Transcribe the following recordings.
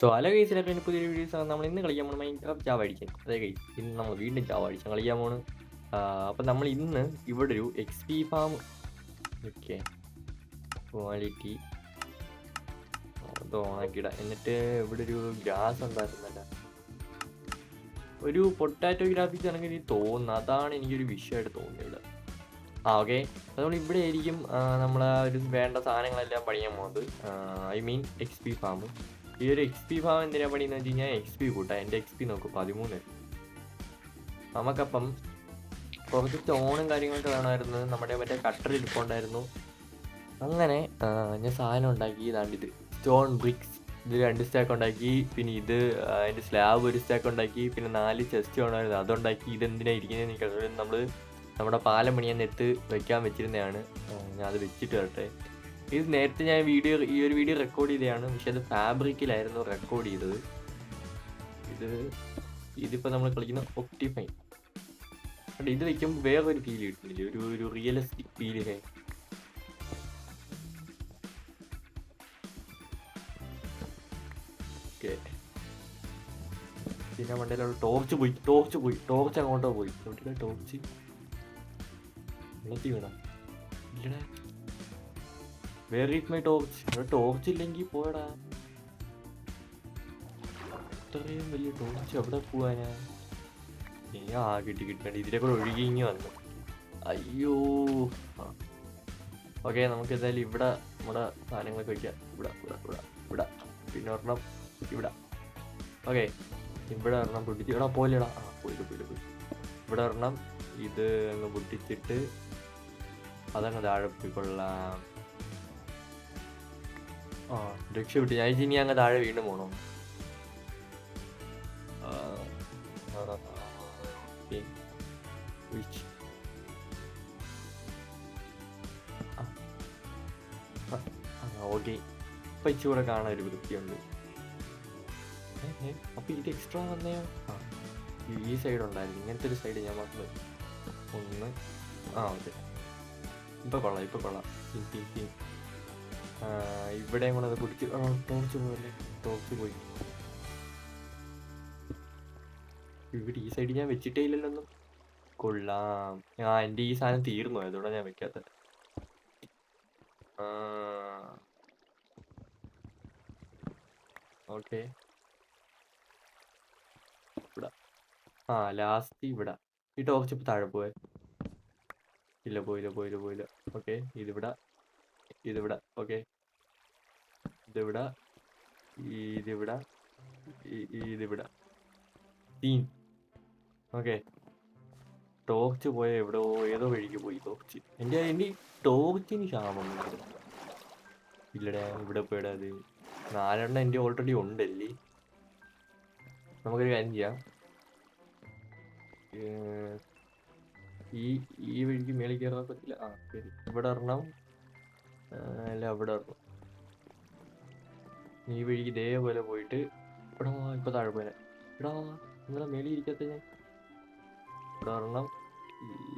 So hello guys, എല്ലാവരും പുതിയൊരു videos ആണ്. നമ്മൾ ഇന്ന് കളിക്കാൻ പോകണം മൈൻക്രാഫ്റ്റ് ജാവ അടിക്കാൻ. അതെ ഗൈസ്, ഇന്ന് നമ്മൾ വീണ്ടും ജാവ അടിച്ചാൽ കളിക്കാൻ പോണ്. അപ്പം നമ്മൾ ഇന്ന് ഇവിടെ ഒരു X P farm, okay, quality അത് ഓണാക്കിയിടാം. എന്നിട്ട് ഇവിടെ ഒരു ഗ്രാസ് ഉണ്ടായിരുന്നല്ല, ഒരു പൊട്ടാറ്റോ ഗ്രാഫിക്സ് ആണെങ്കിൽ എനിക്ക് തോന്നുന്നു. അതാണ് എനിക്കൊരു വിഷയമായിട്ട് തോന്നിയത്. ഓക്കെ, നമ്മൾ ഇവിടെ ആയിരിക്കും നമ്മൾ ഒരു വേണ്ട സാധനങ്ങളെല്ലാം പണിയാൻ പോകുന്നത്. I mean X P farm. ഈ ഒരു എക്സ് പി ഫാം എന്തിനാണ് പണിയെന്ന് വെച്ച് കഴിഞ്ഞാൽ എക്സ് പി കൂട്ടാം. എൻ്റെ എക്സ് പി നോക്കും 13. നമുക്കപ്പം കുറച്ച് സ്റ്റോണും കാര്യങ്ങളൊക്കെ വേണമായിരുന്നു. നമ്മുടെ മറ്റേ കട്ടർ ഇരിപ്പുണ്ടായിരുന്നു. അങ്ങനെ ഞാൻ സാധനം ഉണ്ടാക്കി. ഇതാണ്ടിത് സ്റ്റോൺ ബ്രിക്സ്. ഇത് 2 സ്റ്റാക്ക് ഉണ്ടാക്കി. പിന്നെ ഇത് അതിൻ്റെ സ്ലാബ് 1 സ്റ്റാക്ക് ഉണ്ടാക്കി. പിന്നെ 4 ചെസ്റ്റ് വേണമായിരുന്നു, അതുണ്ടാക്കി. ഇതെന്തിനാണ് ഇരിക്കുന്നതെന്ന് എനിക്കറിയാം. നമ്മൾ നമ്മുടെ പാലം പണിയാൻ നെറ്റ് വെക്കാൻ വെച്ചിരുന്നതാണ്. ഞാൻ അത് വെച്ചിട്ട് വരട്ടെ. ഇത് നേരത്തെ ഞാൻ ഈ ഒരു വീഡിയോ റെക്കോർഡ് ചെയ്തതാണ്, പക്ഷെ അത് ഫാബ്രിക്കിലായിരുന്നു റെക്കോർഡ് ചെയ്തത്. ഇതിപ്പോൾ നമ്മൾ കളിക്കുന്ന ഒപ്റ്റിഫൈൻ. ഇത് വെക്കുമ്പോൾ വേറൊരു ഫീൽ കിട്ടുന്നില്ല, ഒരു റിയലിസ്റ്റിക് ഫീല്. ഓക്കെ, പിന്നെ മണ്ടയിലുള്ള ടോർച്ച് അങ്ങോട്ടോ പോയി. ടോർച്ച് വെള്ളത്തിൽ വീണ ഇല്ലടാ. Where is my torch? Torch ഇല്ലെങ്കിൽ പോയടാ. ഇത്രയും വലിയ ടോർച്ച് എവിടെ പോവാനാ? കിട്ടി. ഇതിലെ കൂടെ ഒഴുകി ഇങ്ങി വന്നു. അയ്യോ. ഓക്കെ, നമുക്ക് എന്തായാലും ഇവിടെ നമ്മുടെ സാധനങ്ങളൊക്കെ വയ്ക്കാം. ഇവിടെ പിന്നെ ഒരെണ്ണം ഇവിടെ. ഓക്കെ, ഇവിടെ ഒരെണ്ണം പൊട്ടിച്ച് പോയില്ലടാ. പോയി. ഇവിടെ ഒരെണ്ണം ഇത് അങ്ങ് പൊട്ടിച്ചിട്ട് അതങ്ങ് താഴെ പോയിക്കൊള്ളാം. രക്ഷപ്പെട്ടു. ഞാൻ ഇനി അങ്ങ് താഴെ വീണ്ടും പോകണോ? ഓക്കെ, ഇപ്പൊ ഇച്ചിരി കാണാൻ ഒരു വൃത്തിയുണ്ട്. അപ്പൊ ഇത് എക്സ്ട്രാ വന്നയോ? ഈ സൈഡ് ഉണ്ടായിരുന്നു, ഇങ്ങനത്തെ ഒരു സൈഡ് ഞാൻ മറന്നു. ഒന്ന് ഓക്കെ, ഇപ്പൊ കൊള്ളാം. ഇവിടെയും കൂടെ അത് പിടിച്ച് ടോർച്ച് പോയി. ഇവിടെ ഈ സൈഡ് ഞാൻ വെച്ചിട്ടേ ഇല്ലല്ലോ. കൊള്ളാം. എൻ്റെ ഈ സാധനം തീർന്നു, അതുകൊണ്ടാണ് ഞാൻ വെക്കാത്തത്. ഓക്കെ, ഇവിടെ ലാസ്റ്റ് ഇവിടെ ഈ ടോർച്ച് ഇപ്പൊ താഴെ പോയെ? ഇല്ല, പോയില്ല. ഓക്കെ, ഇതിവിടെ. ഓക്കെ, ഇതിവിടെ. ഓക്കെ, ടോർച്ച് പോയ ഏതോ വഴിക്ക് പോയി ടോർച്ച്. എൻ്റെ ടോർച്ചിന് ക്ഷാമം ഇല്ലടാ. ഇവിടെ പോയിടാ. അത് 4 എണ്ണം എൻ്റെ ഓൾറെഡി ഉണ്ടല്ലേ. നമുക്കൊരു കാര്യം ചെയ്യാം. ഈ വഴിക്ക് മേളിൽ കയറാൻ പറ്റില്ല. ശരി, ഇവിടെ ഒരെണ്ണം. അല്ല, അവിടെ ഒരെണ്ണം. ഈ വഴിക്ക് ഇതേപോലെ പോയിട്ട് ഇവിടെ ഇപ്പൊ താഴെ പോയാ. നിങ്ങളെ മേളിൽ ഇരിക്കാത്ത ഞാൻ. ഇവിടെ ഒരെണ്ണം.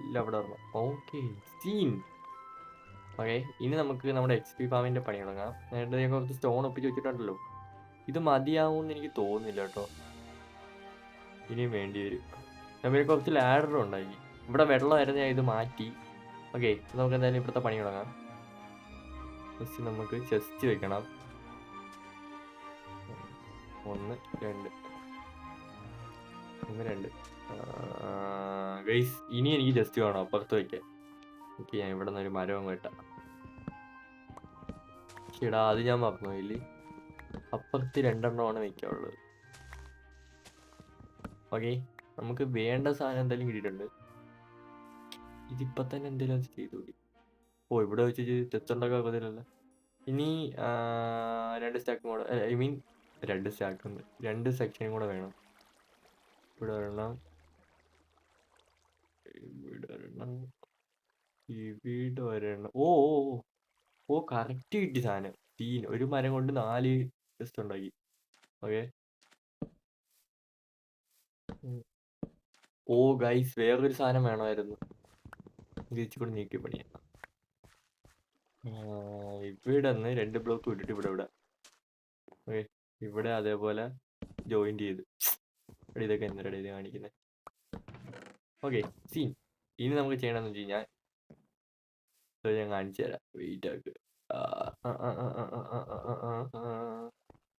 ഇല്ല, അവിടെ ഒരെണ്ണം. Okay, scene. ഓക്കെ, ഇനി നമുക്ക് നമ്മുടെ എക്സ് പി ഫാമിന്റെ പണി തുടങ്ങാം. നേരത്തെ ഞാൻ കുറച്ച് സ്റ്റോൺ ഒപ്പിച്ച് വെച്ചിട്ടുണ്ടല്ലോ. ഇത് മതിയാവുമെന്ന് എനിക്ക് തോന്നുന്നില്ല കേട്ടോ. ഇനിയും വേണ്ടി വരും. ഞാൻ പിന്നെ കുറച്ച് ലാഡർ ഉണ്ടാക്കി. ഇവിടെ വെള്ളമായിരുന്നു, ഞാൻ ഇത് മാറ്റി. ഓക്കെ, നമുക്ക് എന്തായാലും ഇവിടുത്തെ പണി തുടങ്ങാം. ഫസ്റ്റ് നമുക്ക് ചെസ്റ്റ് വെക്കണം. 1 2 ഗൈസ്, ഇനി എനിക്ക് ജസ്റ്റ് വേണം അപ്പുറത്ത് വയ്ക്കാൻ. ഓക്കെ, ഞാൻ ഇവിടെ നിന്ന് ഒരു മരവും വെട്ടാം. ചേടാ, അത് ഞാൻ മറന്നുപോയില്ലേ. അപ്പുറത്ത് 2 എണ്ണമാണ് വയ്ക്കാനുള്ളത്. ഓക്കെ, നമുക്ക് വേണ്ട സാധനം എന്തായാലും കിട്ടിയിട്ടുണ്ട്. ഇതിപ്പോൾ തന്നെ എന്തെങ്കിലും ചെയ്തോളി. ഇവിടെ വെച്ച് ചെസ്റ്റ് ഉണ്ടാക്കാൻ പറ്റില്ലല്ലോ. ഇനി 2 സ്റ്റാക്കും കൂടെ, ഐ മീൻ 2 സ്റ്റാക്കും 2 സെക്ഷനും കൂടെ വേണം. ഇവിടെ ഒരെണ്ണം. കറക്റ്റ് കിട്ടി സാധനം. ഒരു മരം കൊണ്ട് 4 ചെസ്റ്റ് ഉണ്ടാക്കി. ഓക്കെ, ഗൈസ്, വേറൊരു സാധനം വേണമായിരുന്നു. കൂടെ നീക്കി പണിയാ. ഇവിടെ നിന്ന് 2 ബ്ലോക്ക് വിട്ടിട്ട് ഇവിടെ. ഓക്കെ, ഇവിടെ അതേപോലെ ജോയിന്റ് ചെയ്ത്. എടാ ഇതൊക്കെ എന്തിനാ ഇത് കാണിക്കുന്നത്? Okay, scene. ഇനി നമുക്ക് ചെയ്യണമെന്ന് വെച്ച് കഴിഞ്ഞാൽ ഞാൻ കാണിച്ചു തരാം. വെയിറ്റ് ആക്ക്.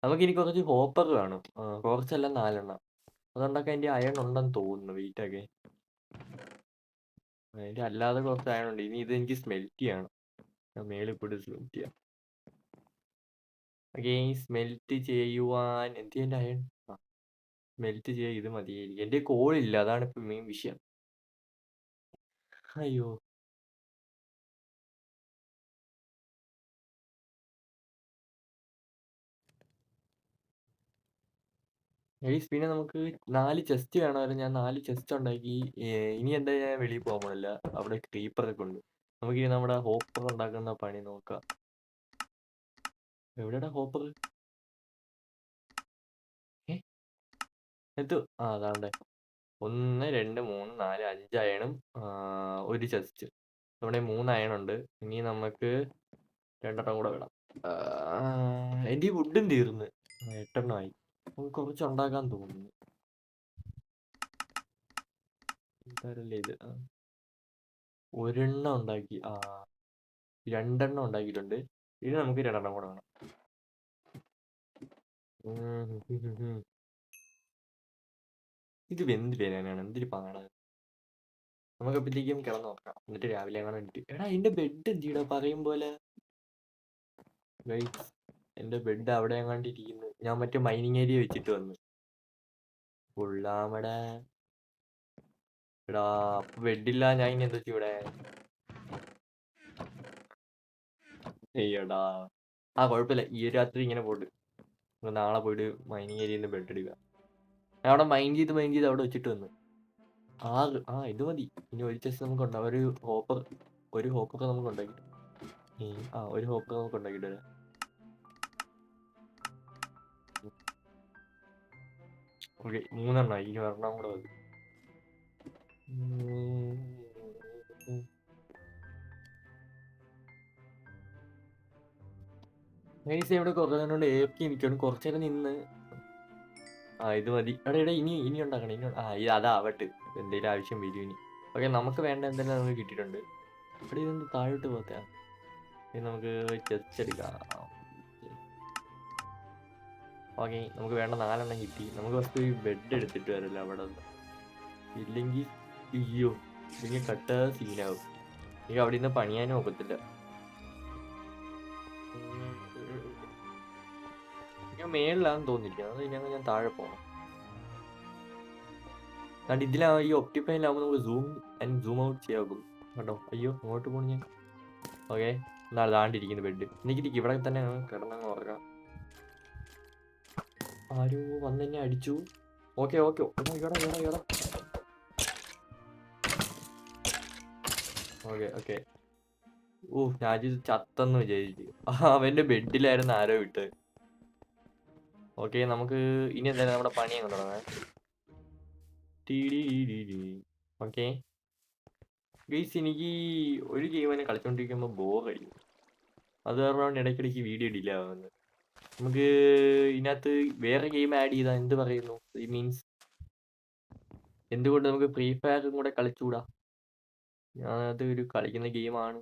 നമുക്കിനി കുറച്ച് ഹോപ്പർ വേണം. കുറച്ചല്ല 4 എണ്ണം. അതുകൊണ്ടൊക്കെ അതിൻ്റെ അയൺ ഉണ്ടെന്ന് തോന്നുന്നു. വെയിറ്റ് ആക്കെ. അതിൻ്റെ അല്ലാതെ കുറച്ച് അയൺ ഉണ്ട്. ഇനി ഇത് എനിക്ക് സ്മെൽറ്റ് ചെയ്യണം. ഞാൻ മേളിൽ പോയിട്ട് സ്മെൽറ്റ് ചെയ്യാം. ഓക്കെ, സ്മെൽറ്റ് ചെയ്യുവാൻ എന്ത് ചെയ്യേണ്ട അയൺ? സ്മെൽറ്റ് ചെയ്യാൻ ഇത് മതിയായിരിക്കും. എൻ്റെ കോളില്ല, അതാണ് ഇപ്പം മെയിൻ വിഷയം. അയ്യോ, ഗൈസ്, പിന്നെ നമുക്ക് 4 ചെസ്റ്റ് വേണമായിരുന്നു. ഞാൻ 4 ചെസ്റ്റ് ഉണ്ടാക്കി. ഇനി എന്താ, ഞാൻ വെളിയിൽ പോകാൻ പോണില്ല. അവിടെ ക്രീപ്പറൊക്കെ ഉണ്ട്. നമുക്കിനി നമ്മുടെ ഹോപ്പർ ഉണ്ടാക്കുന്ന പണി നോക്കാം. എവിടെയാ ഹോപ്പർ? എത്തു അതാണ്ടേ. 1 2 3 4 5 അയണും ഒരു ചെസ്റ്റ്. നമ്മുടെ 3 അയണുണ്ട്. ഇനി നമുക്ക് 2 കൂടെ വേണം. എൻ്റെ ഈ വുഡും തീർന്ന്. 8 നമുക്ക് കുറച്ച് ഉണ്ടാക്കാൻ തോന്നുന്നു. എന്തായാലല്ലേ ഇത്. ഒരെണ്ണം ഉണ്ടാക്കി. 2 ഉണ്ടാക്കിയിട്ടുണ്ട്. ഇനി നമുക്ക് 2 കൂടെ വേണം. ഇത് വെന്ത് വരാനാണ് എന്തൊരു പാടാ. നമുക്കപ്പോഴത്തേക്കും കിടന്ന് നോക്കാം. എന്നിട്ട് രാവിലെ അങ്ങനെ എണീറ്റ്. എടാ എൻ്റെ ബെഡ് എന്തിടാ പറയും പോലെ. ഗൈസ്, എൻ്റെ ബെഡ് അവിടെ എങ്ങാണ്ട് ഇരിക്കുന്നു. ഞാൻ മറ്റേ മൈനിങ് ഏരിയ വെച്ചിട്ട് വന്നു. കൊള്ളാമടാ. എടാ ബെഡില്ല, ഞാൻ ഇനി എന്താ ഇവിടെ? അയ്യടാ. കുഴപ്പമില്ല. ഈ രാത്രി ഇങ്ങനെ പോട്ട്. നാളെ പോയിട്ട് മൈനിങ് ഏരിയയിൽ നിന്ന് ബെഡ് എടുക്കുക. ഞാൻ അവിടെ മൈൻഡ് ചെയ്ത് അവിടെ വെച്ചിട്ട് വന്നു. ഇത് മതി. ഇനി ഒരു ചെസ്റ്റ് നമുക്ക് ഉണ്ടാവും. ഒരു ഹോപ്പൊക്കെ നമുക്ക് ഉണ്ടാക്കിട്ട്. ഒരു ഹോപ്പൊക്കെ നമുക്ക് ഉണ്ടാക്കിട്ട് വരാം. ഓക്കെ, 3 ഇനി 1 കൂടെ മതി. നൈസ്. ഇവിടെ കുറേ നേരം കൊണ്ട് AFK നിൽക്കണം. കുറച്ചു നേരം നിന്ന്. ഇത് മതി. എടാ ഇനി ഉണ്ടാക്കണം. ഇത് അതാവട്ടെ. എന്തെങ്കിലും ആവശ്യം വരും ഇനി. ഓക്കെ, നമുക്ക് വേണ്ട എന്തെങ്കിലും നമുക്ക് കിട്ടിയിട്ടുണ്ട്. ഇവിടെ ഇതൊന്ന് താഴോട്ട് പോകത്താ. ഇനി നമുക്ക് ചെസ്റ്റ് എടുക്കാം. ഓക്കെ, നമുക്ക് വേണ്ട 4 കിട്ടി. നമുക്ക് ഫസ്റ്റ് ഒരു ബെഡ് എടുത്തിട്ട് വരല്ലോ അവിടെ നിന്ന്. ഇല്ലെങ്കിൽ അയ്യോ, ഇല്ലെങ്കിൽ കട്ട സീനാവും. എനിക്ക് അവിടെ നിന്ന് പണിയാനും ഒക്കത്തില്ല. ഞാൻ മേളിലാണെന്ന് തോന്നിയിരിക്കുന്നത്. അത് ഞങ്ങൾ ഞാൻ താഴെ പോകണം. അതുകൊണ്ട് ഈ ഒപ്റ്റിഫൈനിലാകുമ്പോൾ നമുക്ക് സൂം ഔട്ട് ചെയ്യാകും കേട്ടോ. അയ്യോ, അങ്ങോട്ട് പോകണം ഞാൻ. ഓക്കെ, എന്നാൽ താണ്ടിരിക്കുന്നു ബെഡ്. എനിക്കിരിക്കും ഇവിടെ തന്നെ കിടന്നങ്ങ് ഉറങ്ങാം. ആരോ വന്നെന്നെ അടിച്ചു. Okay okay okay. ഞാനിത് ചത്തെന്ന് വിചാരിച്ചു. അവന്റെ ബെഡിലായിരുന്നു ആരോ ഇട്ട്. ഓക്കെ, നമുക്ക് ഇനി എന്തായാലും നമ്മുടെ പണി അങ്ങ് തുടങ്ങാം. ഓക്കെ ഗൈസ്, എനിക്ക് ഒരു ഗെയിം തന്നെ കളിച്ചോണ്ടിരിക്കുമ്പോൾ ബോർ അടിക്കും. അത് കാരണമാണ് ഇടയ്ക്കിടയ്ക്ക് വീഡിയോ ഡിലേ ആവുന്നത്. നമുക്ക് ഇതിനകത്ത് വേറെ ഗെയിം ആഡ് ചെയ്താൽ എന്ത് പറയുന്നു? മീൻസ് എന്തുകൊണ്ട് നമുക്ക് ഫ്രീ ഫയറും കൂടെ കളിച്ചുകൂടാ? ഞാനത് ഒരു കളിക്കുന്ന ഗെയിമാണ്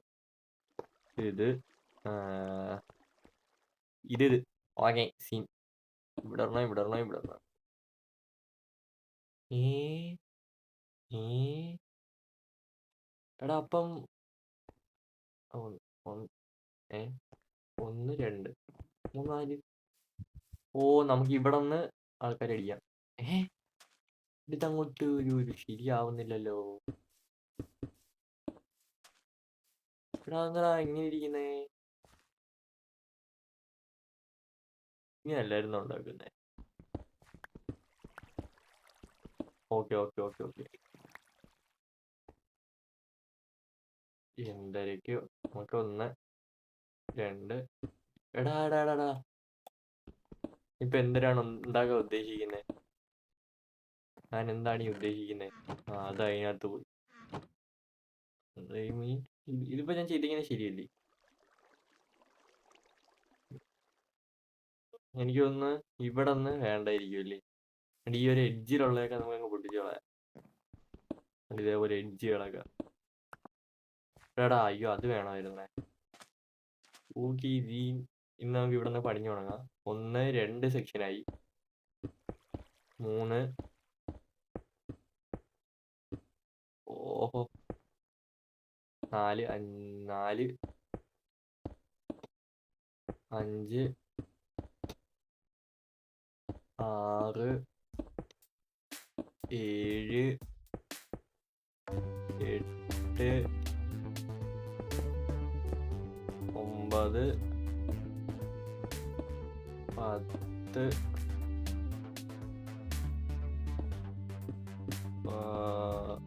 ഇത്. Okay, scene. ഇവിടെ ഇടണോ? എടാ അപ്പം 1 2 3 4. നമുക്ക് ഇവിടെ നിന്ന് ആൾക്കാരെ അടിക്കാം. ഇതങ്ങോട്ട് ഒരു ശരിയാവുന്നില്ലല്ലോ. എടാ എന്താ ഇങ്ങനെ ഇരിക്കുന്നേ? ഇങ്ങനെയല്ലായിരുന്നു ഉണ്ടാക്കുന്നേ. ഓക്കെ. എന്തരയ്ക്കോ നമുക്ക് 1 2. എടാ ഇപ്പൊ എന്തിനാണ് ഉണ്ടാക്കാൻ ഉദ്ദേശിക്കുന്നത്? ഞാൻ എന്താണ് ഈ ഉദ്ദേശിക്കുന്നത്? അത് അതിനകത്ത് പോയി. ഇതിപ്പോ ഞാൻ ചെയ്തിങ്ങനെ ശരിയല്ലേ? എനിക്ക് തോന്നുന്നു ഇവിടെ നിന്ന് വേണ്ടായിരിക്കും അല്ലേ. എന്നിട്ട് ഈ ഒരു എഡ്ജിലുള്ളതൊക്കെ നമുക്ക് അങ്ങ് പൊട്ടിച്ച് കളയാം. എന്നിട്ട് ഇതേപോലെ എഡ്ജുകളൊക്കെ. എടാ അയ്യോ അത് വേണമായിരുന്നേ. ഓക്കെ ഇന്ന് നമുക്ക് ഇവിടെ നിന്ന് പണിഞ്ഞു തുടങ്ങാം. 1 2 സെക്ഷനായി. 3. ഓഹോ 4 4 5 6 7 8 9 10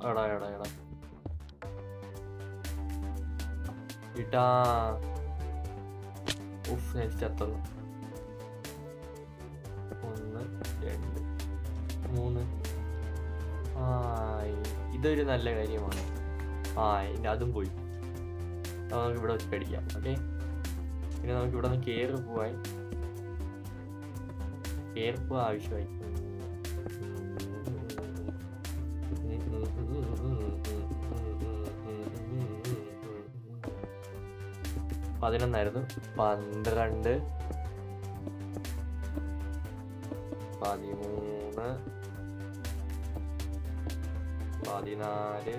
എടാ ഇട്ടാ. ഉഫ് ഞാൻ ചത്തന്നു. 1 2 3. ആ ഇതൊരു നല്ല കാര്യമാണ്. ഇനി അതും പോയി. നമുക്ക് ഇവിടെ വെച്ച് കടിക്കാം. ഓക്കെ, പിന്നെ നമുക്ക് ഇവിടെ നിന്ന് കയറി പോവാൻ ആവശ്യമായി. 11 12 13 14 15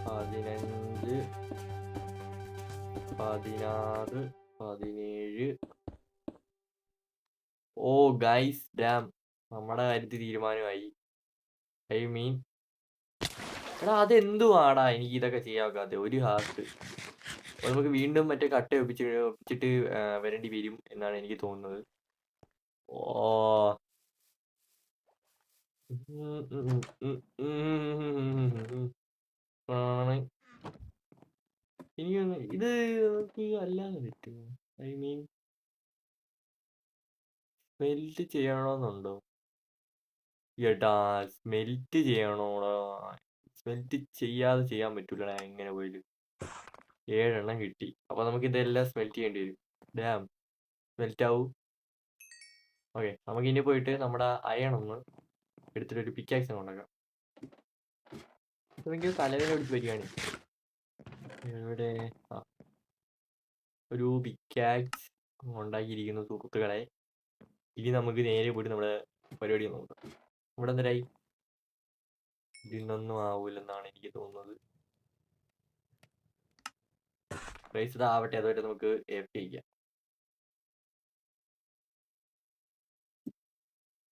16 17. ഓ ഗൈസ് ഡാം, നമ്മുടെ കാര്യത്തിൽ തീരുമാനമായി. ഐ മീൻ എടാ അതെന്തുവാടാ എനിക്ക് ഇതൊക്കെ ചെയ്യാക്കാതെ ഒരു ഹാർട്ട്. നമുക്ക് വീണ്ടും മറ്റേ കട്ട ഒപ്പിച്ചിട്ട് വരേണ്ടി വരും എന്നാണ് എനിക്ക് തോന്നുന്നത്. ഓ എനിക്കൊന്ന് ഇത് നമുക്ക് അല്ലാതെ പറ്റുമോ? ഐ മീൻ സ്മെൽറ്റ് ചെയ്യണമെന്നുണ്ടോ? ഏട്ടാ സ്മെൽറ്റ് ചെയ്യണോടാ. സ്മെൽറ്റ് ചെയ്യാതെ ചെയ്യാൻ പറ്റൂലടാ എങ്ങനെ പോയാലും. 7 എണ്ണം കിട്ടി. അപ്പൊ നമുക്ക് ഇതെല്ലാം സ്മെൽറ്റ് ചെയ്യേണ്ടി വരും. ഡാം സ്മെൽറ്റ് ആവൂ. ഓക്കെ, നമുക്ക് ഇനി പോയിട്ട് നമ്മുടെ അയൺ ഒന്ന് എടുത്തിട്ട് ഒരു പിക്കാക്സ് ഉണ്ടാക്കാം. എനിക്ക് തലവേദന പിടിച്ച് വരികയാണ്. ഇവിടെ ഒരു പിക്കാക്സ് ഉണ്ടാക്കിയിരിക്കുന്നു സുഹൃത്തുക്കളെ. ഇനി നമുക്ക് നേരെ പോയിട്ട് നമ്മുടെ പരിപാടി നോക്കാം. ഇവിടെ എന്തരായി? ഇതിനൊന്നും ആവൂലെന്നാണ് എനിക്ക് തോന്നുന്നത്. പ്രൈസ്ഡ് ആവട്ടെ, അതുവരെ നമുക്ക് എഫ് ചെയ്യാം.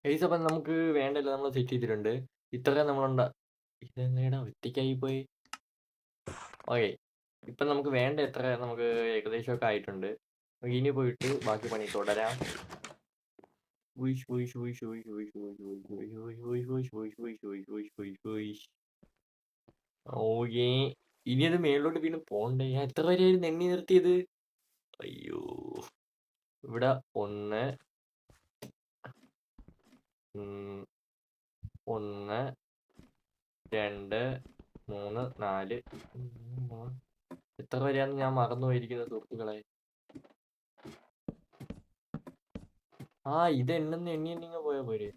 ഗൈസ് അപ്പം നമുക്ക് വേണ്ടല്ലോ നമ്മൾ സെറ്റ് ചെയ്തിട്ടുണ്ട്. ഇത്രയും നമ്മളുണ്ട്. ഇതെങ്ങനെയാ ഒറ്റയ്ക്കായി പോയി? ഓക്കെ, ഇപ്പം നമുക്ക് വേണ്ട എത്ര നമുക്ക് ഏകദേശമൊക്കെ ആയിട്ടുണ്ട്. നമുക്ക് ഇനി പോയിട്ട് ബാക്കി പണി തുടരാം. ഓക്കേ, ഇനി അത് മേളിലോട്ട് പിന്നെ പോണ്ടേ? ഞാൻ എത്ര വരെയായിരുന്നു എണ്ണി നിർത്തിയത്? അയ്യോ, ഇവിടെ 1 1 2 3 4. എത്ര വരെയാന്ന് ഞാൻ മറന്നു പോയിരിക്കുന്നത് സുഹൃത്തുക്കളെ. ഇത് എണ്ണെന്ന് എണ്ണിങ്ങ് പോയാ പോരെ.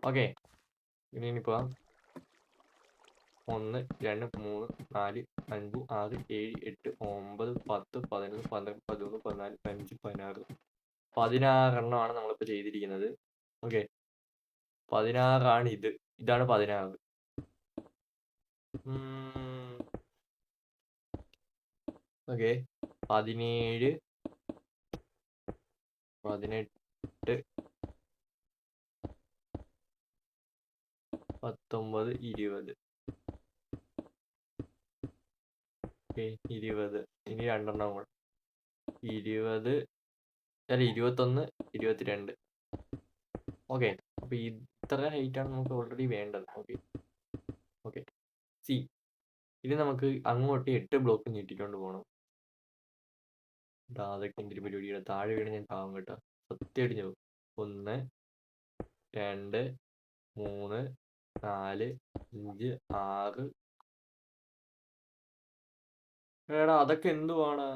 ഓക്കെ, ഇനി പോവാം. 1 2 3 4 5 6 7 8 9 10 11 12 13 14 15 16. 16 എണ്ണമാണ് നമ്മളിപ്പോൾ ചെയ്തിരിക്കുന്നത്. ഓക്കെ, 16 ആണ് ഇത്. ഇതാണ് 16. ഓക്കെ, 17 18 19 20. ഓക്കെ 20. ഇനി 2 എണ്ണം കൂടെ. 20 അല്ല 21 22. ഓക്കെ, അപ്പോൾ ഇത്ര ഹൈറ്റാണ് നമുക്ക് ഓൾറെഡി വേണ്ടത്. ഓക്കെ സി, ഇനി നമുക്ക് അങ്ങോട്ട് 8 ബ്ലോക്ക് നീട്ടിക്കൊണ്ട് പോകണം. അതൊക്കെ എന്തൊരു പരിപാടിയുടെ. താഴെ വീണ് ഞാൻ ചാവും കേട്ടോ, സത്യമായിട്ട് ചാവും. 1 2 3 4 5 6. എടാ അതൊക്കെ എന്തുവാണ്?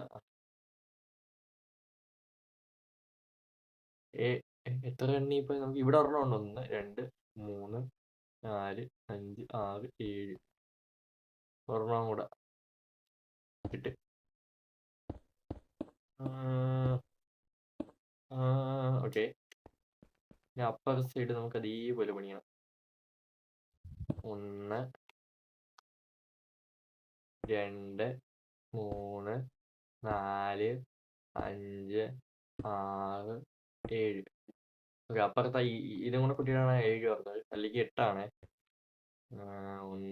എത്ര എണ്ണി ഇപ്പൊ നമുക്ക് ഇവിടെ ഒരെണ്ണം ഉണ്ട്. 1 2 3 4 5 6 7. ഒരെണ്ണം കൂടെ കിട്ടി. ഓക്കെ. ഇനി അപ്പർ സൈഡ് നമുക്ക് അതേപോലെ പണിയണം. 1 2 3 4 5 6 7. ഓക്കെ, അപ്പുറത്തെ ഇതും കൂടെ കുട്ടികളാണ് 7 പറഞ്ഞത്, അല്ലെങ്കിൽ 8 ആണ്. 1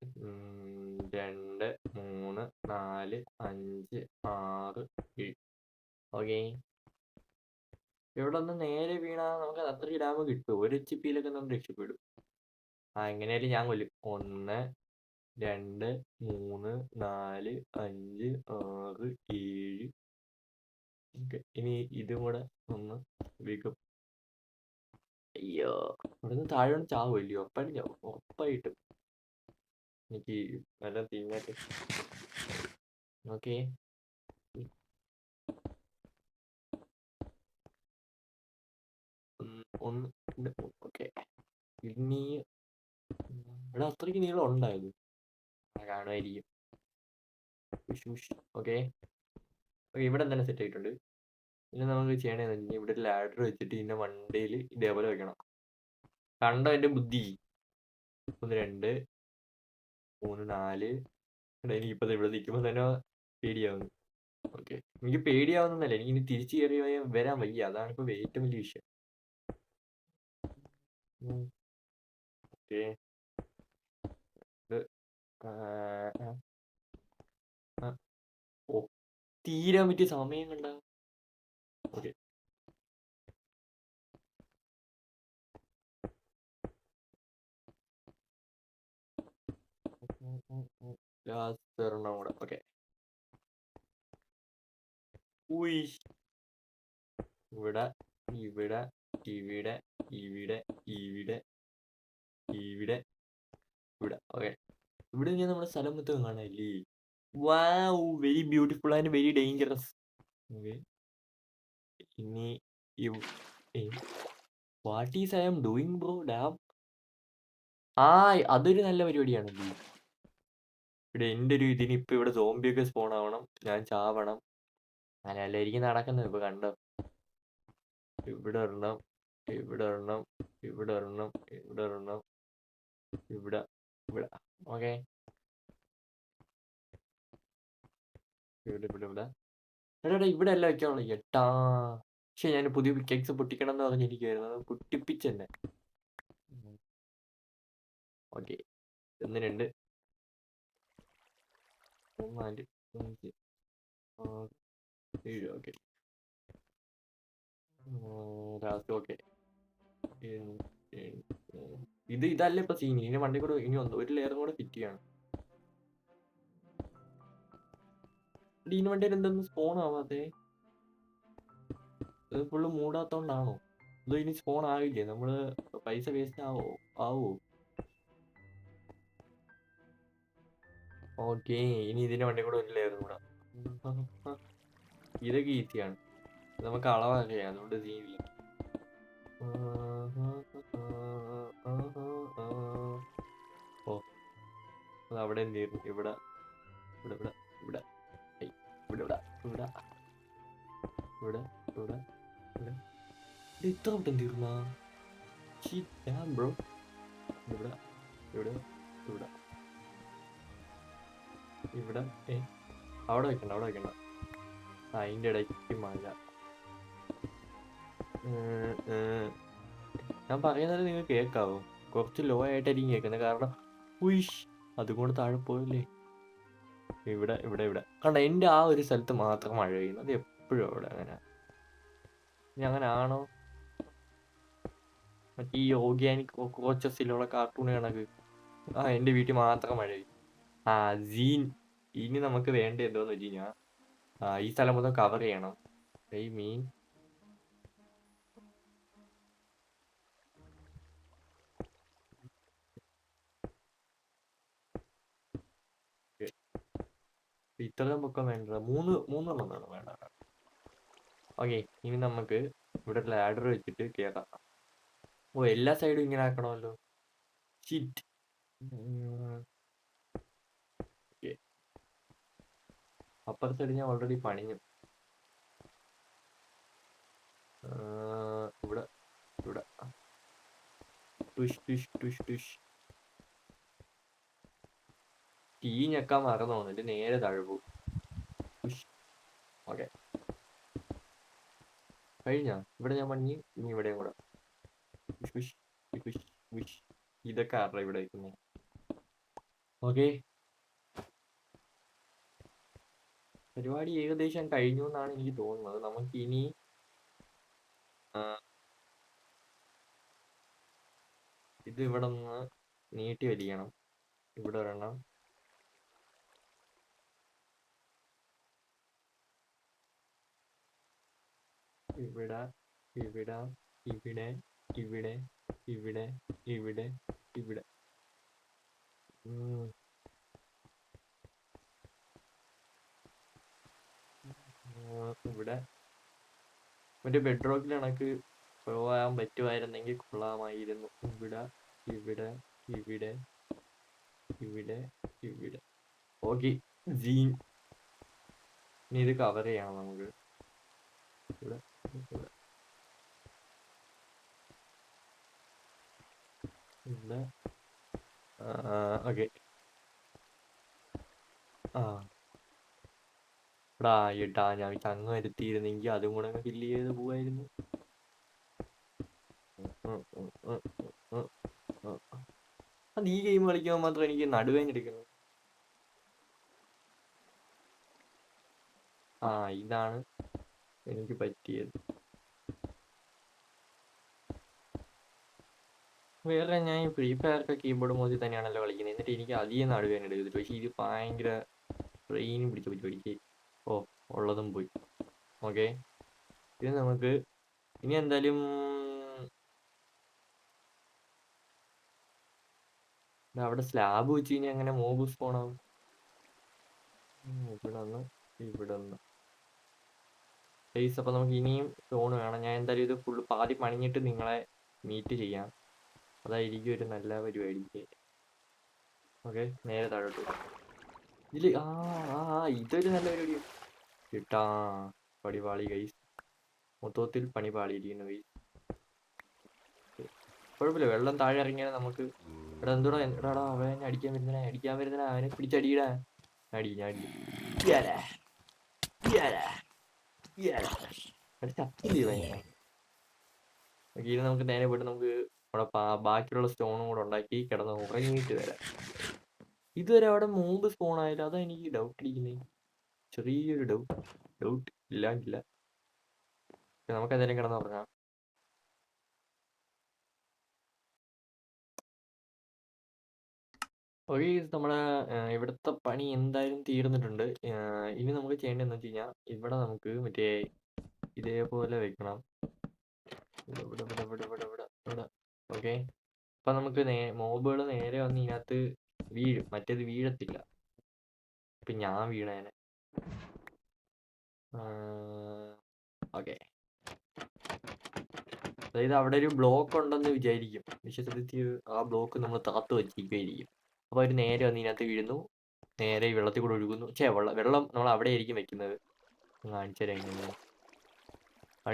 2 3 4 5 6 7. ഓക്കെ, ഇവിടെ ഒന്ന് നേരെ വീണാ നമുക്ക് അത്ര ഡാമ് കിട്ടും. 1 HP നമ്മൾ രക്ഷപ്പെടും. എങ്ങനെയായാലും ഞാൻ കൊല്ലും. 1 2 3 4 5 6 7. ഓക്കെ, ഇനി ഇതും കൂടെ ഒന്ന് വീക്കും. അയ്യോ, ഇവിടെ നിന്ന് താഴെ കൊണ്ട് ചാവുമല്ലയോ? ഉറപ്പായിട്ടും ചാവും, ഉറപ്പായിട്ടും. എനിക്ക് നല്ല തീങ്ങാട്ട്. ഓക്കെ, ഒന്ന് രണ്ട്. ഓക്കെ, ഇനി ഇവിടെ അത്രയ്ക്ക് നീളം ഉണ്ടായത് കാണുമായിരിക്കും. ഓക്കെ, ഇവിടെ തന്നെ സെറ്റ് ആയിട്ടുണ്ട്. ഇനി നമുക്ക് ചെയ്യണേന്ന് വെച്ചാൽ ഇവിടെ ഒരു ലാഡർ വെച്ചിട്ട് ഇതിന്റെ മണ്ടയിൽ ഇതേപോലെ വെക്കണം. കണ്ടോ എന്റെ ബുദ്ധി? 1 2 3 4. എനിക്കിപ്പോ ഇവിടെ നിൽക്കുമ്പോ തന്നെ പേടിയാവുന്നു. ഓക്കെ, എനിക്ക് പേടിയാവുന്നല്ല, എനിക്ക് ഇനി തിരിച്ചു കയറി വരാൻ വയ്യ. അതാണ് ഇപ്പൊ ഏറ്റവും വലിയ വിഷയം. ഓക്കെ, ഓ, തീരാൻ പറ്റിയ സമയം കണ്ട. ഓക്കെ, ലാസ്റ്റ് ഒരെണ്ണം കൂടെ. ഓക്കെ, ഇവിടെ ഇവിടെ ഇവിടെ ഇവിടെ ഇവിടെ ഇവിടെ ഇവിടെ. ഓക്കെ, ഇവിടെ ഞാൻ നമ്മുടെ സ്ഥലം മൊത്തം കാണാല്ലേ. Wow, very beautiful and very dangerous. Okay, ഇനി what is I am doing bro? Damn. അതൊരു നല്ല പരിപാടിയാണ്. ഇവിടെ എൻ്റെ ഒരു ഇതിന് ഇപ്പൊ ഇവിടെ സോംബിയൊക്കെ സ്പോൺ ആവണം, ഞാൻ ചാവണം. അങ്ങനെയല്ലായിരിക്കും നടക്കുന്നത്. ഇപ്പൊ കണ്ടോ, ഇവിടെ ഒരെണ്ണം, ഇവിടെ ഒരെണ്ണം, ഇവിടെ ഒരെണ്ണം, ഇവിടെ ഒരെണ്ണം, ഇവിടെ ഇവിടെ. ഓക്കെ, ഇവിടെ ഇവിടെ ഇവിടെ. എടാ ഇവിടെ അല്ല വെക്കാനുള്ളൂ. എട്ടാ, പക്ഷെ ഞാൻ പുതിയ പിക്കക്സ് പൊട്ടിക്കണം എന്ന് പറഞ്ഞിരിക്കുവായിരുന്നു. അത് പൊട്ടിപ്പിച്ചെന്നെ. ഓക്കെ, 1 2 3 4 5 6 7. Okay, last. ഓക്കെ, ഇതല്ല ഇപ്പൊ സീൻ. ഇതിന് വണ്ടി കൂടെ ഇനി ഒരു ലെയറും കൂടെ ഫിറ്റ് ചെയ്യണം. ഇതിന് വണ്ടിയിൽ എന്തൊന്നും സ്പോൺ ആവാതെ? ഇത് ഫുള്ള് മൂടാത്തോണ്ടാണോ? ഇത് ഇനി സ്പോൺ ആവില്ലേ? നമ്മള് പൈസ വേസ്റ്റ് ആവോ? ഓക്കെ, ഇനി ഇതിന്റെ വണ്ടി കൂടെ ഒരു ലെയറും കൂടെ. ഇതൊക്കെ ഈസിയാണ്, നമുക്ക് അളവറിയാം, അതുകൊണ്ട് സീനില്ല. ഓ, അത് അവിടെ എന്ത് ഇവിടെ ഇവിടെ ഇവിടെ ഇവിടെ ഇവിടെ ഇവിടെ ഇവിടെ ഇവിടെ ഇവിടെ ഇവിടെ. ഇത്ര വട്ടം തീർന്നാ? ബ്രോ, ഇവിടെ ഇവിടെ ഇവിടെ ഇവിടെ. അവിടെ വെക്കണ്ട, അവിടെ വെക്കണ്ട. അതിൻ്റെ ഇടയ്ക്ക് മഴ. ഞാൻ പറയുന്നത് നിങ്ങൾ കേൾക്കാവോ? കുറച്ച് ലോ ആയിട്ടായിരിക്കും കേൾക്കുന്നത്, കാരണം അതുകൊണ്ട് താഴെ പോയില്ലേ. ഇവിടെ ഇവിടെ ഇവിടെ കണ്ട, എൻ്റെ ആ ഒരു സ്ഥലത്ത് മാത്രം മഴ പെയ്യുന്നു. അത് എപ്പോഴും അവിടെ അങ്ങനെ. ഇനി അങ്ങനെ ആണോ? മറ്റേ ഈ ഓർഗാനിക് കോച്ചസിലുള്ള കാർട്ടൂൺ കണക്ക് എൻ്റെ വീട്ടിൽ മാത്രം മഴ പെയ്യും. സീൻ. ഇനി നമുക്ക് വേണ്ട എന്തോന്ന് വെച്ച് കഴിഞ്ഞാൽ ഈ സ്ഥലം മൊത്തം കവർ ചെയ്യണം. ഐ മീൻ ഇത്രയും പൊക്കം വേണ്ട, മൂന്നെണ്ണം വേണം. വേണ്ട. ഓക്കെ, ഇനി നമുക്ക് ഇവിടെ ലാഡർ വെച്ചിട്ട് കയറാം. ഓ, എല്ലാ സൈഡും ഇങ്ങനെ ആക്കണമല്ലോ. ഷിറ്റ്. ഓക്കെ, അപ്പുറത്തെ സൈഡ് ഞാൻ ഓൾറെഡി പണിഞ്ഞു. ഇവിടെ ഇവിടെ ടുഷ് ടുഷ് ടുഷ് ടുഷ്. ടീ ഞെക്കാൻ മറന്നു എന്നിട്ട് നേരെ താഴെ പോകും. ഓക്കെ, കഴിഞ്ഞ ഇവിടെ ഞാൻ പണിഞ്ഞ്. ഇനി ഇവിടെയും കൂടെ ഉഷ് ഉഷ് ഉഷ് ഉഷ്. ഇതൊക്കെ ആരുടെ ഇവിടെ വയ്ക്കുന്നത്? ഓക്കെ, പരിപാടി ഏകദേശം കഴിഞ്ഞു എന്നാണ് എനിക്ക് തോന്നുന്നത്. നമുക്ക് ഇനി ഇത് ഇവിടെ നിന്ന് നീട്ടി വലിക്കണം. ഇവിടെ ഒരെണ്ണം, ഇവിടെ ഇവിടെ ഇവിടെ ഇവിടെ ഇവിടെ ഇവിടെ ഇവിടെ. ഇവിടെ മറ്റേ ബെഡ്റോക്കിൽ കണക്ക് പോകാൻ പറ്റുമായിരുന്നെങ്കിൽ കൊള്ളാമായിരുന്നു. ഇവിടെ ഇവിടെ ഇവിടെ ഇവിടെ ഇവിടെ. Okay, scene. ഇനി ഇത് കവർ ചെയ്യണം നമുക്ക്. ഇവിടെ ഇവിടെ ഇവിടെ. ഓക്കെ. എടാ ഏട്ടാ, ഞാൻ അങ്ങ് വരുത്തിയിരുന്നെങ്കിൽ അതും കൂടെ അങ്ങ് ഫില്ല് ചെയ്ത് പോവായിരുന്നു. അത് ഈ ഗെയിം കളിക്കുമ്പോൾ മാത്രം എനിക്ക് നടുവേദന എടുക്കുന്നു. ഇതാണ് എനിക്ക് പറ്റിയത്. വേറെ ഞാൻ ഫ്രീ ഫയറൊക്കെ കീബോർഡ് മോഡിൽ തന്നെയാണല്ലോ കളിക്കുന്നത്. എന്നിട്ട് എനിക്ക് അധികം നടുവേദന എടുക്കുന്നില്ല. പക്ഷേ ഇത് ഭയങ്കര ട്രെയിൻ പിടിച്ച് ഉള്ളതും പോയി. ഓക്കെ, ഇത് നമുക്ക് ഇനി എന്തായാലും അവിടെ സ്ലാബ് വെച്ച് കഴിഞ്ഞാൽ അങ്ങനെ മോബ് സ്പോണാവും. ഇവിടെ ഒന്ന് അപ്പം നമുക്ക് ഇനിയും സ്റ്റോൺ വേണം. ഞാൻ എന്തായാലും ഇത് ഫുള്ള് പാതി പണിഞ്ഞിട്ട് നിങ്ങളെ മീറ്റ് ചെയ്യാം. അതായിരിക്കും ഒരു നല്ല പരിപാടി. ഓക്കെ, നേരെ താഴോട്ട്. ഇതില് ഇതൊരു നല്ല പരിപാടിയാണ്. കിട്ടാ പണിപാളി ഗൈസ്, മൊത്തത്തിൽ പണിപാളിയിരിക്കുന്നു ഗൈസ്. കുഴപ്പമില്ല, വെള്ളം താഴെ ഇറങ്ങിയാൽ നമുക്ക് ഇവിടെ എടാ അവനെ അടിക്കാൻ വരുന്നതിനാ അവനെ പിടിച്ചടിയിടാ. അടി ഞാൻ ഇനി നമുക്ക് നേരെ പോയിട്ട് നമുക്ക് അവിടെ ബാക്കിയുള്ള സ്റ്റോണും കൂടെ ഉണ്ടാക്കി കിടന്ന് ഉറങ്ങിയിട്ട് വരാം. ഇതുവരെ അവിടെ മൂമ്പ് സ്പോൺ ആയാലും അതാ എനിക്ക് ഡൗട്ട് ഇരിക്കുന്നത്. ചെറിയൊരു ഡൗട്ട് ഇല്ലാണ്ടില്ല. നമുക്ക് എന്തായാലും കിടന്ന് ഉറങ്ങാം. ഓക്കെ, നമ്മുടെ ഇവിടുത്തെ പണി എന്തായാലും തീർന്നിട്ടുണ്ട്. ഇനി നമുക്ക് ചെയ്യേണ്ടതെന്ന് വെച്ച് കഴിഞ്ഞാൽ ഇവിടെ നമുക്ക് മറ്റേ ഇതേപോലെ വെക്കണം. ഇവിടെ. ഓക്കെ, അപ്പം നമുക്ക് മോബുകൾ നേരെ വന്ന് ഇതിനകത്ത് വീഴും. മറ്റേത് വീഴത്തില്ല. ഇപ്പം ഞാൻ വീണേനെ. ഓക്കെ, അതായത് അവിടെ ഒരു ബ്ലോക്ക് ഉണ്ടെന്ന് വിചാരിക്കും. വിശ്വസിച്ച് ആ ബ്ലോക്ക് നമ്മൾ താത്ത് വച്ചിരിക്കുമായിരിക്കും. അപ്പോൾ അവർ നേരെ വന്ന് ഇതിനകത്ത് വീഴുന്നു. നേരെ ഈ വെള്ളത്തിൽ കൂടെ ഒഴുകുന്നു. വെള്ളം നമ്മൾ അവിടെ ആയിരിക്കും വെക്കുന്നത്. കാണിച്ചു തരാം എങ്ങനെയാണ്.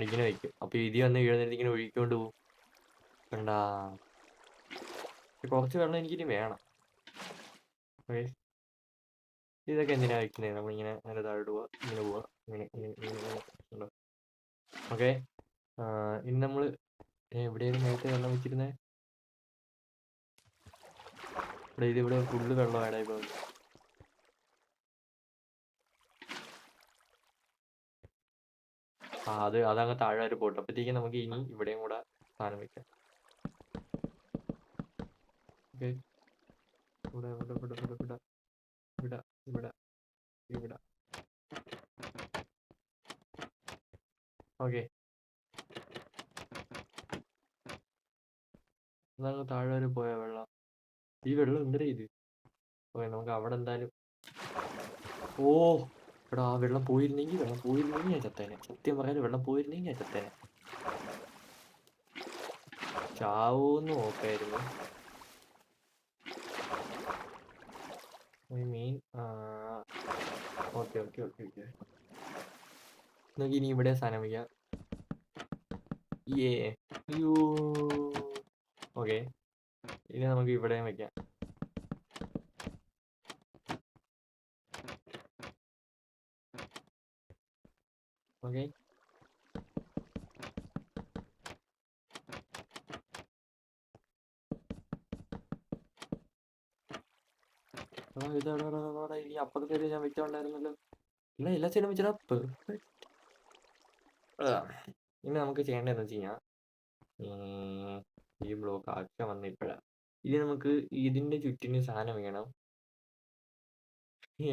ഇങ്ങനെ വെക്കും. അപ്പോൾ ഇതിൽ വന്ന് വീഴുന്നിടത്ത് ഇങ്ങനെ ഒഴുകിക്കൊണ്ട് പോകും. കണ്ടാ, കുറച്ച് വെള്ളം എനിക്കിനി വേണം. ഓക്കെ, ഇതൊക്കെ എന്തിനാ വെക്കുന്നത്? നമ്മളിങ്ങനെ നേരെ താഴോട്ട് പോവാ, ഇങ്ങനെ പോവാ, ഇങ്ങനെ. ഓക്കെ, ഇനി നമ്മൾ എവിടെയായിരുന്നു നേരത്തെ വെള്ളം വെച്ചിരുന്നത്? ഇവിടെ ഫുള്ള് വെള്ളമാണ്. ഇപ്പോൾ അതങ്ങ് താഴെ വരെ പോട്ടെ. അപ്പോഴത്തേക്കും നമുക്ക് ഇനി ഇവിടെയും കൂടെ സാധനം വെക്കാം. ഓക്കെ, ഇവിടെ. ഓക്കെ, അതങ്ങ് താഴെ വരെ പോയ വെള്ളം. ഈ വെള്ളം എന്തര ഇത്? ഓക്കെ, നമുക്ക് അവിടെ എന്തായാലും ഓ എടാ വെള്ളം പോയിരുന്നെങ്കിൽ ഞാൻ ചത്തേനെ. സത്യം പറയാൻ വെള്ളം പോയിരുന്നെങ്കിൽ ഞാൻ ചത്തേനെ. ചാവൂന്ന് നോക്കായിരുന്നു. I mean okay okay okay okay. നമുക്ക് ഇനി ഇവിടെ സാധനം വയ്ക്കാം. യൂ ഓക്കെ, ഇനി നമുക്ക് ഇവിടെയും വയ്ക്കാം. ഓക്കെ, ഈ അപ്പുറത്തെ ഞാൻ വെച്ചോണ്ടായിരുന്നല്ലോ. ഇല്ല, എല്ലാ സൈഡും വെച്ചാൽ പെർഫെക്റ്റ്. ഇനി നമുക്ക് ചെയ്യേണ്ടതെന്ന് വെച്ച് കഴിഞ്ഞാൽ ഈ ബ്ലോക്ക് ആക്കാൻ വന്നിപ്പോഴാണ്. ഇനി നമുക്ക് ഇതിന്റെ ചുറ്റിന് സാധനം വേണം.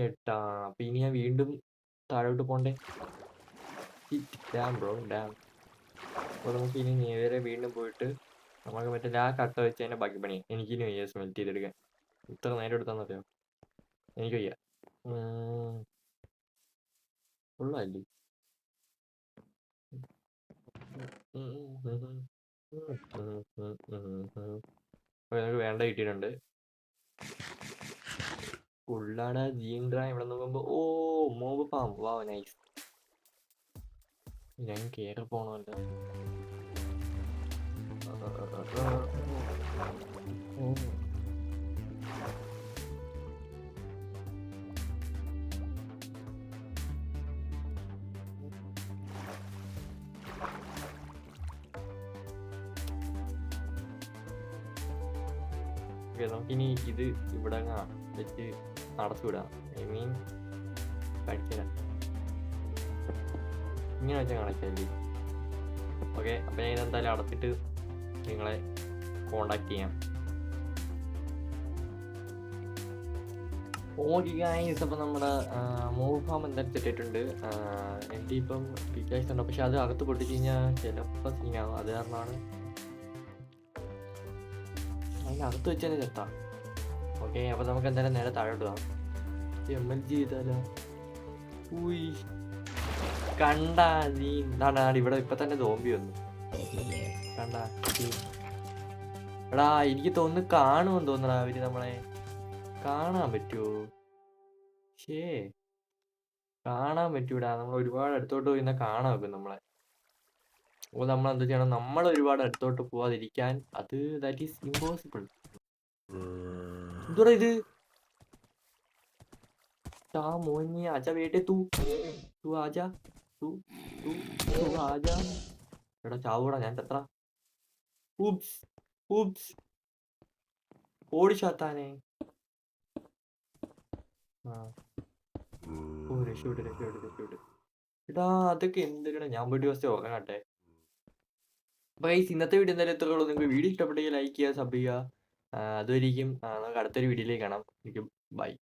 ഏട്ടാ, അപ്പൊ ഇനി ഞാൻ വീണ്ടും താഴോട്ട് പോണ്ടേ? Dam bro dam. അപ്പോൾ നമുക്ക് ഇനി നേരെ വീണ്ടും പോയിട്ട് നമുക്ക് മറ്റേ ആ കട്ട വെച്ച് തന്നെ ബാക്കി പണി. എനിക്കിനി വയ്യ സ്മെൽറ്റ് ചെയ്തെടുക്കാൻ. ഇത്ര നേരം എടുത്താന്നറിയോ? എനിക്ക് വയ്യ. ഉള്ളതല്ലേ. നമുക്ക് വേണ്ട കിട്ടിയിട്ടുണ്ട്. ഉള്ളാട ജീൻഡ്ര ഇവിടെ നോക്കുമ്പോ ഓ മോബ് ഫാം. Wow nice. ഞാൻ കേറി പോണല്ലോ. നമുക്കിനി ഇത് ഇവിടെ വെച്ച് അടച്ചുവിടാം. ഐ മീൻ കഴിച്ചില്ല, ഇങ്ങനെ വെച്ചാൽ കണക്കല്ലേ. ഓക്കെ, അപ്പം ഞാൻ ഇതെന്തായാലും അടച്ചിട്ട് നിങ്ങളെ കോണ്ടാക്ട് ചെയ്യാം. ഓക്കെ ഗൈസ്, അപ്പം നമ്മുടെ മോബ് ഫാം എന്തായാലും സെറ്റായിട്ടുണ്ട്. എൻ്റെ ഇപ്പം പിക്കാഴ്ച ഉണ്ട്, പക്ഷെ അത് അകത്ത് പൊട്ടിച്ച് കഴിഞ്ഞാൽ ചിലപ്പോൾ സീനാകും. അത് കാരണമാണ് അതിനകത്ത് വെച്ച് തന്നെ ചെത്താം. ഓക്കെ, അപ്പം നമുക്ക് എന്തായാലും നേരെ താഴോട്ട് പോകാം. ML ചെയ്താലോ? ഊയ് കണ്ടാ നീ എന്താണ് ഇവിടെ ഇപ്പൊ തന്നെ തോമ്പി വന്നു. കണ്ടാ എടാ, എനിക്ക് തോന്നുന്നു കാണുമെന്ന് തോന്നടാ അവര്. നമ്മളെ കാണാൻ പറ്റുമോ? ശേ, കാണാൻ പറ്റൂടാ. നമ്മൾ ഒരുപാട് അടുത്തോട്ട് പോയി കാണാൻ വെക്കും നമ്മളെ. അപ്പോൾ നമ്മൾ എന്താ ചെയ്യണം? നമ്മൾ ഒരുപാട് അടുത്തോട്ട് പോവാതിരിക്കാൻ അത് ദാറ്റ് ഈസ് ഇമ്പോസിബിൾ. എന്തുടാ ഇത്? മോനെ ആജാ ബേട്ടെ, തൂ ആജാ, തൂ ആജാ. എടാ ചാവൂടാ, ഞാൻ എത്ര ഊപ്സ് ഊപ്സ് ഓടിച്ചാത്താനെ. ഓ രക്ഷപ്പെട്ടു. എടാ അതൊക്കെ എന്തിനാ? ഞാൻ പോയിട്ട് ഫസ്റ്റ് ഉറങ്ങട്ടെ. ഗൈസ്, ഇന്നത്തെ വീഡിയോ എന്തായാലും എത്ര ഉള്ളൂ. നിങ്ങൾക്ക് വീഡിയോ ഇഷ്ടപ്പെട്ടെങ്കിൽ ലൈക്ക് ചെയ്യുക, സബ് ചെയ്യുക. അതുവരെയും നമുക്ക് അടുത്തൊരു വീഡിയോയിലേക്ക് കാണാം. ബൈ.